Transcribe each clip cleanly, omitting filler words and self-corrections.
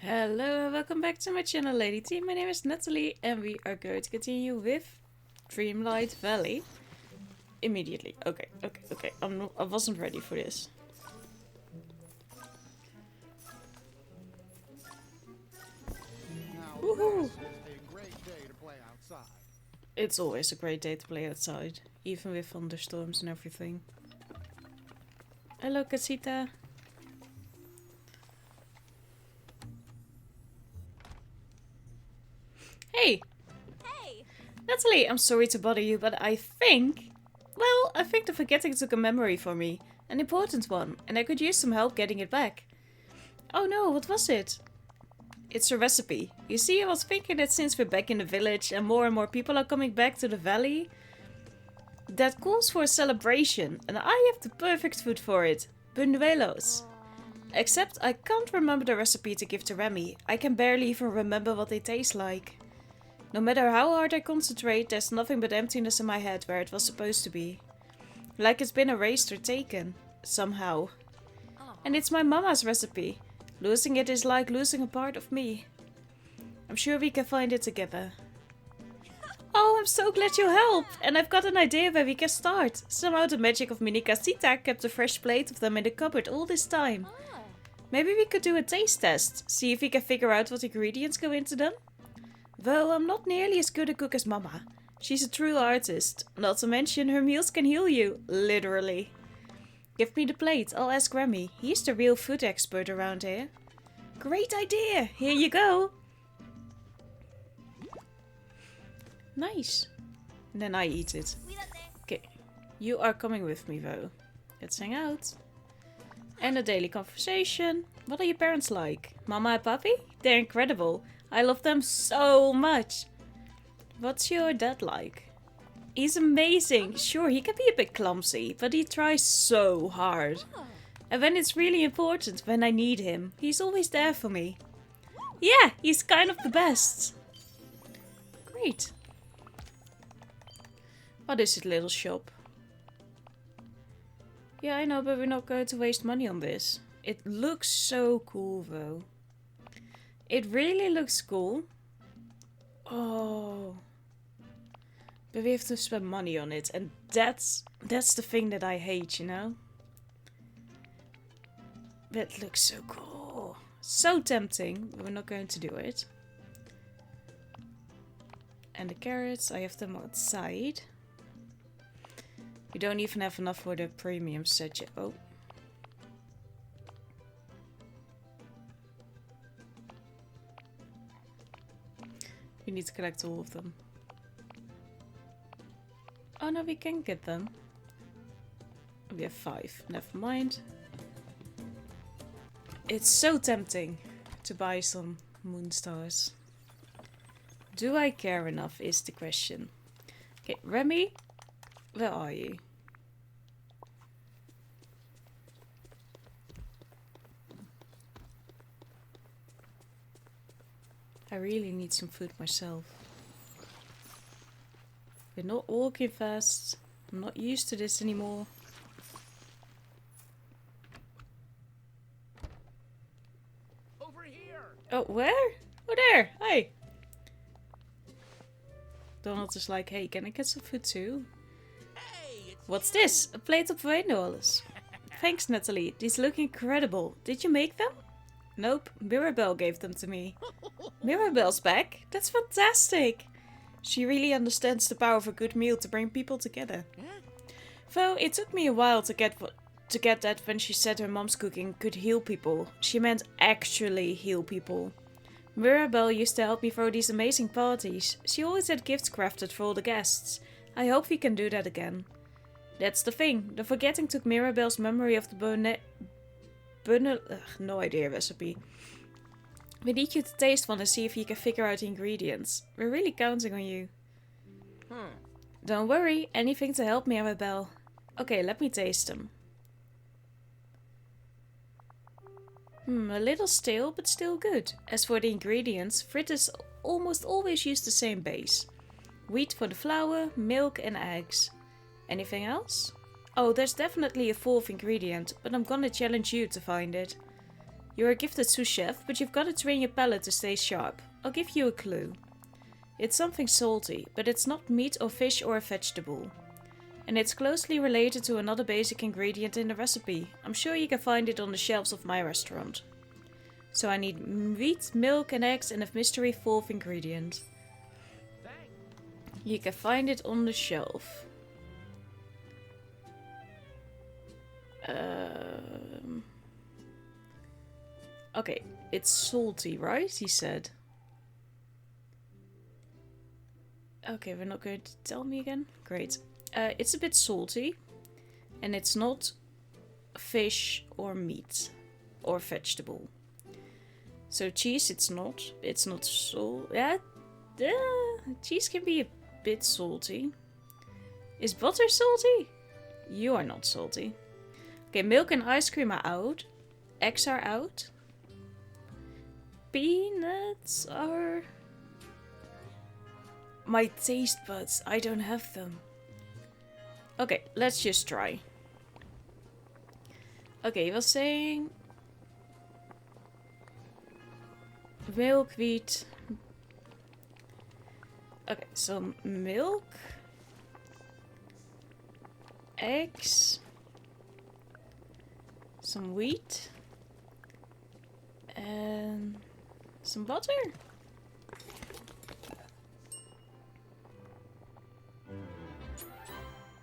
Hello and welcome back to my channel, Lady T. My name is Nathalie and we are going to continue with Dreamlight Valley immediately. Okay. I wasn't ready for this. Woohoo! It's always a great day to play outside, even with thunderstorms and everything. Hello, Casita. Hey! Hey! Nathalie, I'm sorry to bother you, but I think the forgetting took a memory for me. An important one, and I could use some help getting it back. Oh no, what was it? It's a recipe. You see, I was thinking that since we're back in the village and more people are coming back to the valley, that calls for a celebration, and I have the perfect food for it. Buñuelos. Except I can't remember the recipe to give to Remy. I can barely even remember what they taste like. No matter how hard I concentrate, there's nothing but emptiness in my head where it was supposed to be. Like it's been erased or taken. Somehow. And it's my mama's recipe. Losing it is like losing a part of me. I'm sure we can find it together. Oh, I'm so glad you helped! And I've got an idea where we can start. Somehow the magic of Mini Casita kept a fresh plate of them in the cupboard all this time. Maybe we could do a taste test. See if we can figure out what ingredients go into them. Though I'm not nearly as good a cook as Mama. She's a true artist. Not to mention her meals can heal you. Literally. Give me the plate. I'll ask Remy. He's the real food expert around here. Great idea. Here you go. Nice. And then I eat it. Okay. You are coming with me though. Let's hang out. And a daily conversation. What are your parents like? Mama and Papi? They're incredible. I love them so much. What's your dad like? He's amazing. Sure, he can be a bit clumsy, but he tries so hard. And when it's really important, when I need him, he's always there for me. Yeah, he's kind of the best. Great. What is it, little shop? Yeah, I know, but we're not going to waste money on this. It looks so cool, though. It really looks cool. Oh. But we have to spend money on it. And that's the thing that I hate, you know? That looks so cool. So tempting. But we're not going to do it. And the carrots, I have them outside. We don't even have enough for the premium set yet. Oh. We need to collect all of them. Oh no, we can get them. We have 5. Never mind. It's so tempting to buy some moonstars. Do I care enough is the question. Okay, Remy, where are you? I really need some food myself. We're not walking fast. I'm not used to this anymore. Over here. Oh, where? Oh, there. Hi. Donald is like, hey, can I get some food too? Hey, What's this? A plate of $1. Thanks, Nathalie. These look incredible. Did you make them? Nope. Mirabel gave them to me. Mirabel's back? That's fantastic. She really understands the power of a good meal to bring people together. Though it took me a while to get that when she said her mom's cooking could heal people. She meant actually heal people. Mirabel used to help me throw these amazing parties. She always had gifts crafted for all the guests. I hope we can do that again. That's the thing. The forgetting took Mirabel's memory of the no idea recipe. We need you to taste one and see if you can figure out the ingredients. We're really counting on you. Don't worry, anything to help Mirabel. Okay, let me taste them. A little stale, but still good. As for the ingredients, fritters almost always use the same base. Wheat for the flour, milk and eggs. Anything else? Oh, there's definitely a 4th ingredient, but I'm gonna challenge you to find it. You're a gifted sous chef, but you've got to train your palate to stay sharp. I'll give you a clue. It's something salty, but it's not meat or fish or a vegetable. And it's closely related to another basic ingredient in the recipe. I'm sure you can find it on the shelves of my restaurant. So I need wheat, milk and eggs and a mystery fourth ingredient. You can find it on the shelf. Okay, it's salty, right? He said. Okay, we're not going to tell me again? Great. It's a bit salty. And it's not fish or meat or vegetable. So cheese, it's not. It's not salt. Yeah, cheese can be a bit salty. Is butter salty? You are not salty. Okay, milk and ice cream are out. Eggs are out. Peanuts are... My taste buds, I don't have them. Okay, let's just try. Okay, he was saying... Milk, wheat. Okay, some milk. Eggs. Some wheat. And some butter.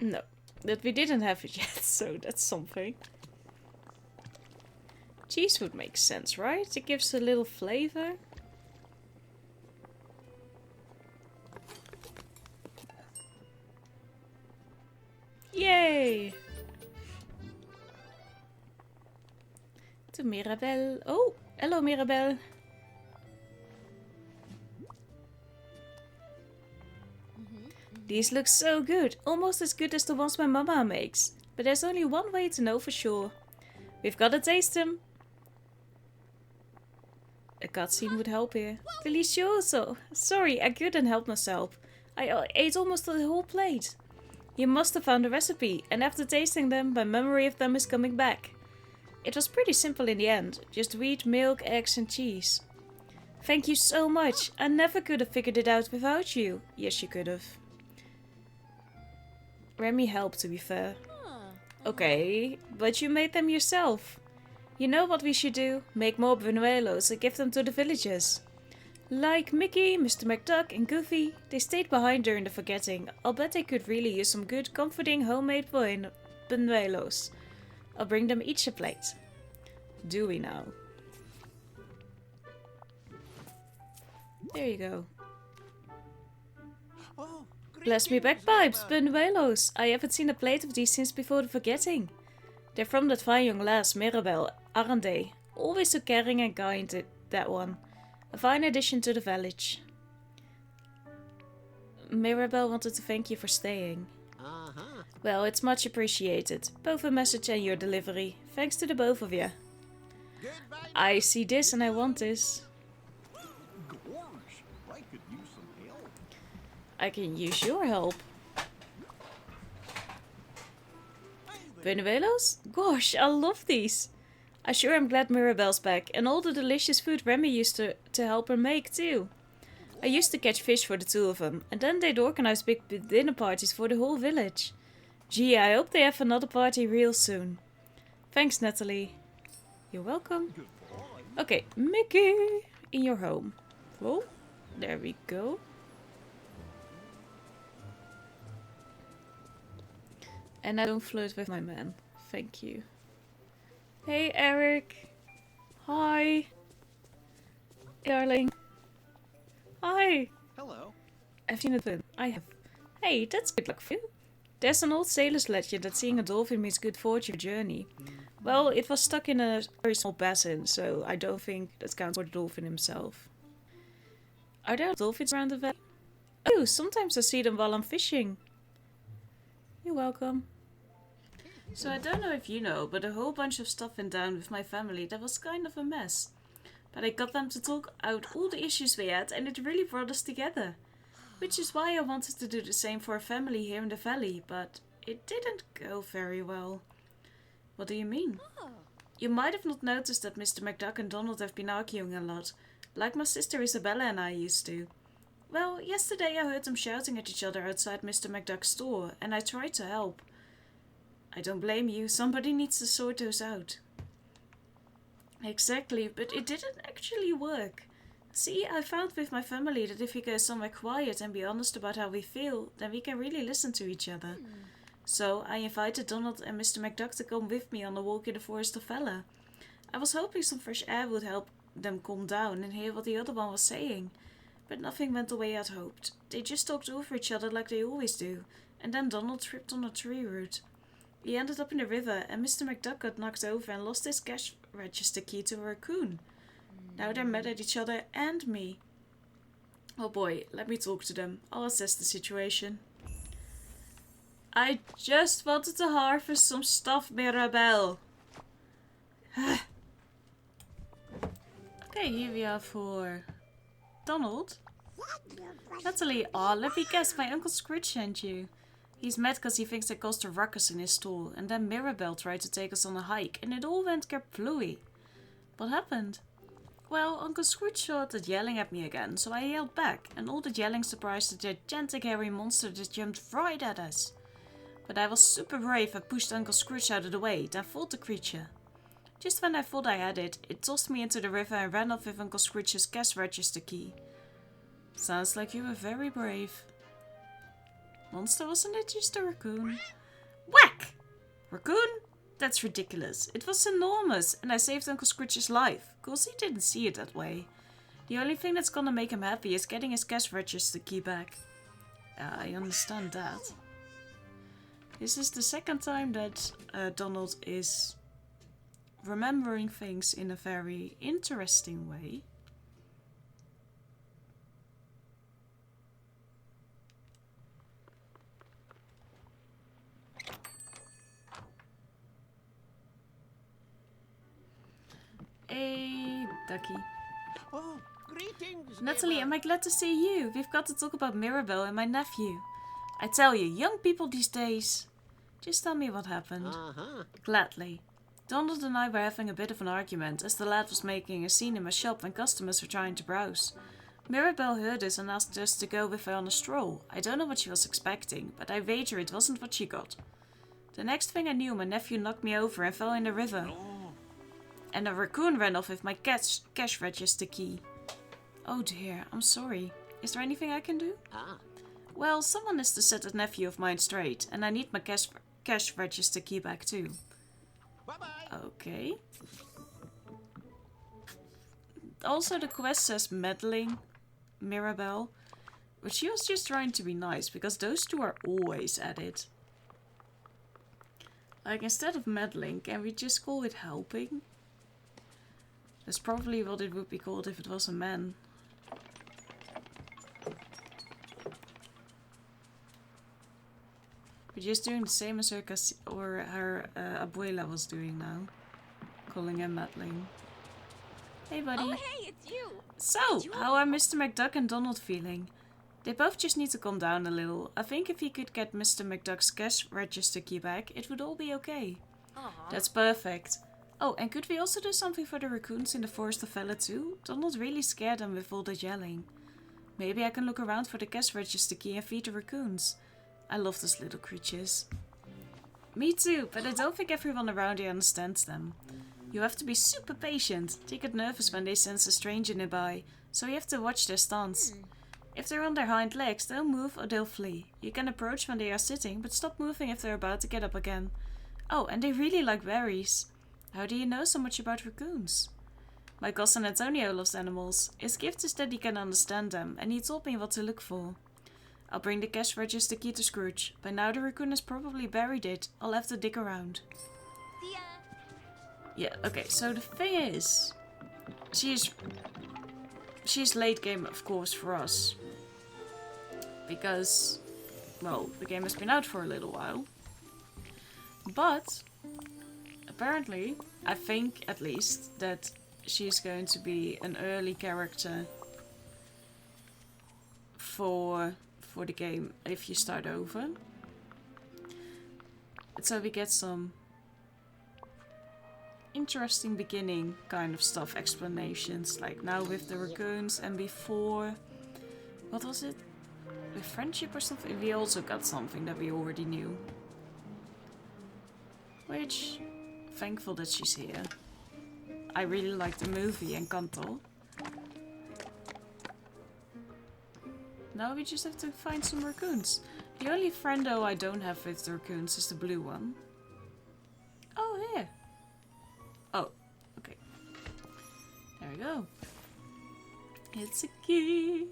No, that we didn't have it yet, so that's something. Cheese would make sense, right? It gives a little flavor. Yay! To Mirabel. Oh, hello Mirabel. These look so good, almost as good as the ones my mama makes. But there's only one way to know for sure. We've got to taste them. A cutscene would help here. Delicioso! Sorry, I couldn't help myself. I ate almost the whole plate. You must have found a recipe, and after tasting them, my memory of them is coming back. It was pretty simple in the end. Just wheat, milk, eggs and cheese. Thank you so much. I never could have figured it out without you. Yes, you could have. Remy helped, to be fair. Okay, but you made them yourself. You know what we should do? Make more buñuelos and give them to the villagers. Like Mickey, Mr. McDuck and Goofy, they stayed behind during the forgetting. I'll bet they could really use some good, comforting homemade buñuelos. I'll bring them each a plate. Do we now? There you go. Bless me bagpipes, buñuelos. I haven't seen a plate of these since before the forgetting. They're from that fine young lass, Mirabel, aren't they? Always so caring and kind, that one. A fine addition to the village. Mirabel wanted to thank you for staying. Well, it's much appreciated. Both a message and your delivery. Thanks to the both of you. I see this and I want this. I can use your help. Buñuelos? Gosh, I love these. I sure am glad Mirabel's back, and all the delicious food Remy used to help her make too. I used to catch fish for the two of them, and then they'd organize big dinner parties for the whole village. Gee, I hope they have another party real soon. Thanks, Nathalie. You're welcome. Okay, Mickey, in your home. Oh, there we go. And I don't flirt with my man. Thank you. Hey, Eric. Hi. Darling. Hi. Hello. I've seen a fin. I have. Hey, that's good luck for you. There's an old sailor's legend that seeing a dolphin means good fortune journey. Well, it was stuck in a very small basin, so I don't think that counts for the dolphin himself. Are there dolphins around the valley? Oh, sometimes I see them while I'm fishing. You're welcome. So I don't know if you know, but a whole bunch of stuff went down with my family that was kind of a mess. But I got them to talk out all the issues we had and it really brought us together. Which is why I wanted to do the same for a family here in the valley, but it didn't go very well. What do you mean? You might have not noticed that Mr. McDuck and Donald have been arguing a lot, like my sister Isabella and I used to. Well, yesterday I heard them shouting at each other outside Mr. McDuck's store, and I tried to help. I don't blame you, somebody needs to sort those out. Exactly, but it didn't actually work. See, I found with my family that if we go somewhere quiet and be honest about how we feel, then we can really listen to each other. So I invited Donald and Mr. McDuck to come with me on a walk in the forest of Fella. I was hoping some fresh air would help them calm down and hear what the other one was saying. But nothing went the way I'd hoped. They just talked over each other like they always do, and then Donald tripped on a tree root. He ended up in the river, and Mr. McDuck got knocked over and lost his cash register key to a raccoon. Now they're mad at each other and me. Oh boy, let me talk to them. I'll assess the situation. I just wanted to harvest some stuff, Mirabel. Okay, here we are for Donald. Nathalie, aw, let me guess, my Uncle Scrooge sent you. He's mad because he thinks I caused a ruckus in his stall, and then Mirabel tried to take us on a hike, and it all went kerplooey. What happened? Well, Uncle Scrooge started yelling at me again, so I yelled back, and all the yelling surprised the gigantic hairy monster that jumped right at us. But I was super brave and pushed Uncle Scrooge out of the way, then fought the creature. Just when I thought I had it, it tossed me into the river and ran off with Uncle Scrooge's cash register key. Sounds like you were very brave. Monster, wasn't it just a raccoon? Whack! Raccoon? That's ridiculous. It was enormous, and I saved Uncle Scrooge's life. Of course, he didn't see it that way. The only thing that's gonna make him happy is getting his cash register key back. I understand that. This is the second time that Donald is remembering things in a very interesting way. Hey, Ducky. Oh, greetings, Nathalie, neighbor. am I glad to see you? We've got to talk about Mirabel and my nephew. I tell you, young people these days. Just tell me what happened. Uh-huh. Gladly. Donald and I were having a bit of an argument as the lad was making a scene in my shop when customers were trying to browse. Mirabel heard us and asked us to go with her on a stroll. I don't know what she was expecting, but I wager it wasn't what she got. The next thing I knew, my nephew knocked me over and fell in the river. And a raccoon ran off with my cash register key. Oh dear, I'm sorry. Is there anything I can do? Well, someone has to set that nephew of mine straight, and I need my cash register key back too. Bye-bye. Okay. Also, the quest says meddling, Mirabel. But she was just trying to be nice, because those two are always at it. Like, instead of meddling, can we just call it helping? That's probably what it would be called if it was a man. We're just doing the same as her abuela was doing now. Calling him meddling. Hey buddy. Oh, hey, it's you. So, how are Mr. McDuck and Donald feeling? They both just need to calm down a little. I think if he could get Mr. McDuck's cash register key back, it would all be okay. That's perfect. Oh, and could we also do something for the raccoons in the forest of Fella too? Donald really scared them with all the yelling. Maybe I can look around for the cash register key and feed the raccoons. I love those little creatures. Me too, but I don't think everyone around here understands them. You have to be super patient. They get nervous when they sense a stranger nearby, so you have to watch their stance. If they're on their hind legs, they'll move or they'll flee. You can approach when they are sitting, but stop moving if they're about to get up again. Oh, and they really like berries. How do you know so much about raccoons? My cousin Antonio loves animals. His gift is that he can understand them, and he told me what to look for. I'll bring the cash register key to Scrooge. By now the raccoon has probably buried it. I'll have to dig around. See ya. Yeah, okay, so the thing is... She's late game, of course, for us. Because, well, the game has been out for a little while. But... apparently, I think at least, that she's going to be an early character for the game if you start over. So we get some interesting beginning kind of stuff, explanations. Like now with the raccoons and before... What was it? With friendship or something? We also got something that we already knew. Which... Thankful that she's here. I really like the movie Encanto. Now we just have to find some raccoons. The only friendo I don't have with the raccoons is the blue one. Oh, here. Oh, okay. There we go. It's a key.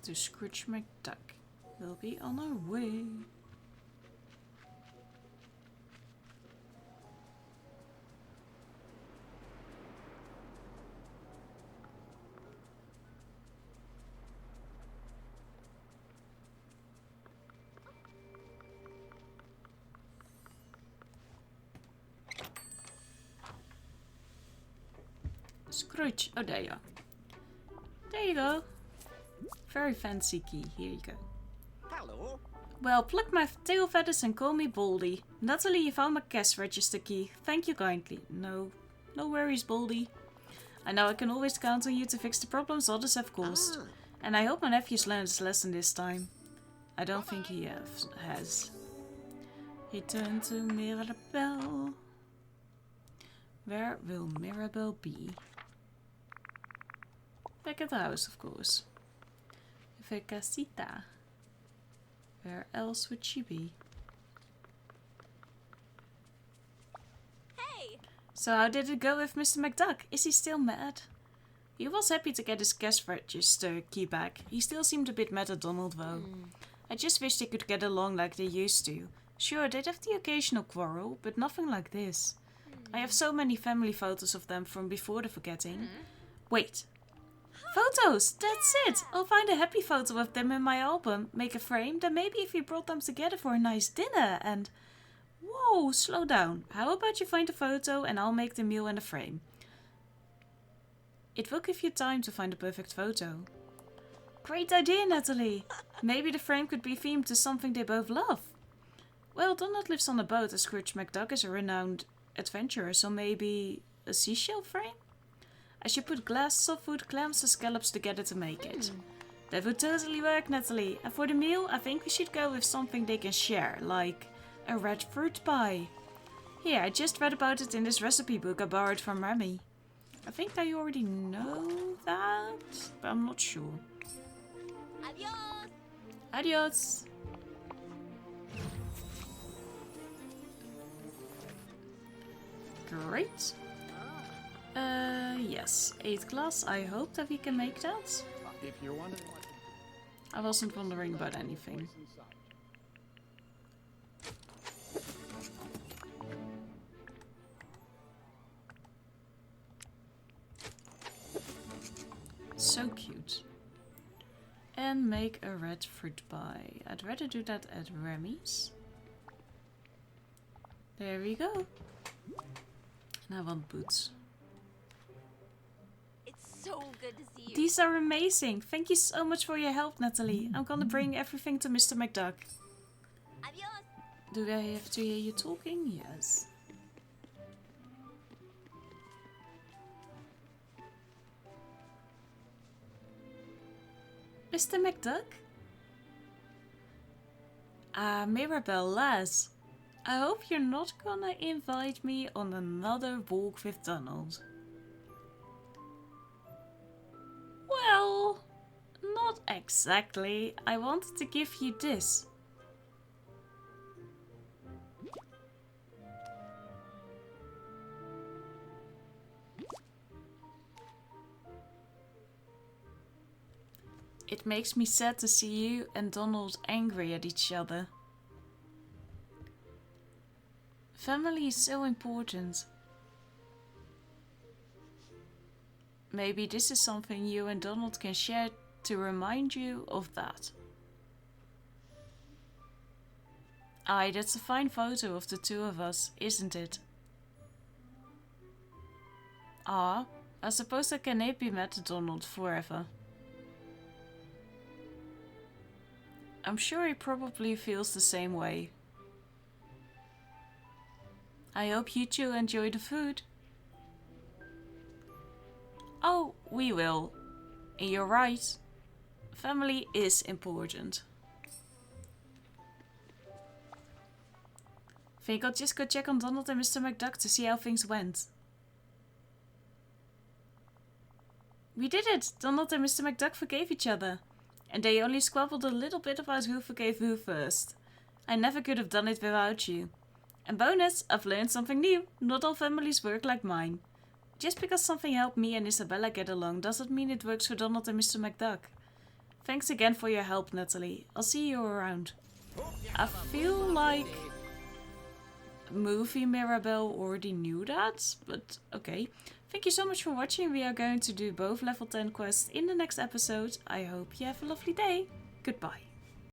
To Scrooge McDuck. We'll be on our way. Scrooge. Oh, there you are. There you go. Very fancy key. Here you go. Hello. Well, pluck my tail feathers and call me Baldy. Nathalie, you found my cash register key. Thank you kindly. No worries, Baldy. I know I can always count on you to fix the problems others have caused. And I hope my nephew's learned his lesson this time. I don't think he has. Return to Mirabel. Where will Mirabel be? Back at the house, of course. Casita. Where else would she be? Hey! So how did it go with Mr. McDuck? Is he still mad? He was happy to get his cash register key back. He still seemed a bit mad at Donald though. I just wish they could get along like they used to. Sure, they'd have the occasional quarrel, but nothing like this. I have so many family photos of them from before the forgetting. Wait. Photos! That's it! I'll find a happy photo of them in my album, make a frame, then maybe if we brought them together for a nice dinner and... Whoa, slow down. How about you find a photo and I'll make the meal and a frame? It will give you time to find the perfect photo. Great idea, Nathalie! Maybe the frame could be themed to something they both love. Well, Donald lives on a boat and Scrooge McDuck is a renowned adventurer, so maybe a seashell frame? I should put glass, softwood, clams and scallops together to make it. That would totally work, Nathalie. And for the meal, I think we should go with something they can share, like a red fruit pie. Here, I just read about it in this recipe book I borrowed from Remy. I think I already know that, but I'm not sure. Adios! Adios! Great. Yes, 8 glass. I hope that we can make that. If you're wondering what I wasn't wondering about anything. So cute. And make a red fruit pie. I'd rather do that at Remy's. There we go. And I want boots. It's so good to see you. These are amazing. Thank you so much for your help, Nathalie. I'm gonna bring everything to Mr. McDuck. Adios! Do I have to hear you talking? Yes. Mr. McDuck? Ah, Mirabel, lass. I hope you're not gonna invite me on another walk with Donald. Well, not exactly. I wanted to give you this. It makes me sad to see you and Donald angry at each other. Family is so important. Maybe this is something you and Donald can share to remind you of that. Aye, that's a fine photo of the two of us, isn't it? Ah, I suppose I can't be mad at Donald forever. I'm sure he probably feels the same way. I hope you two enjoy the food. Oh, we will. And you're right. Family is important. Think I'll just go check on Donald and Mr. McDuck to see how things went. We did it! Donald and Mr. McDuck forgave each other. And they only squabbled a little bit about who forgave who first. I never could have done it without you. And bonus, I've learned something new. Not all families work like mine. Just because something helped me and Isabella get along doesn't mean it works for Donald and Mr. McDuck. Thanks again for your help, Nathalie. I'll see you around. I feel like movie Mirabel already knew that, but okay. Thank you so much for watching. We are going to do both level 10 quests in the next episode. I hope you have a lovely day. Goodbye.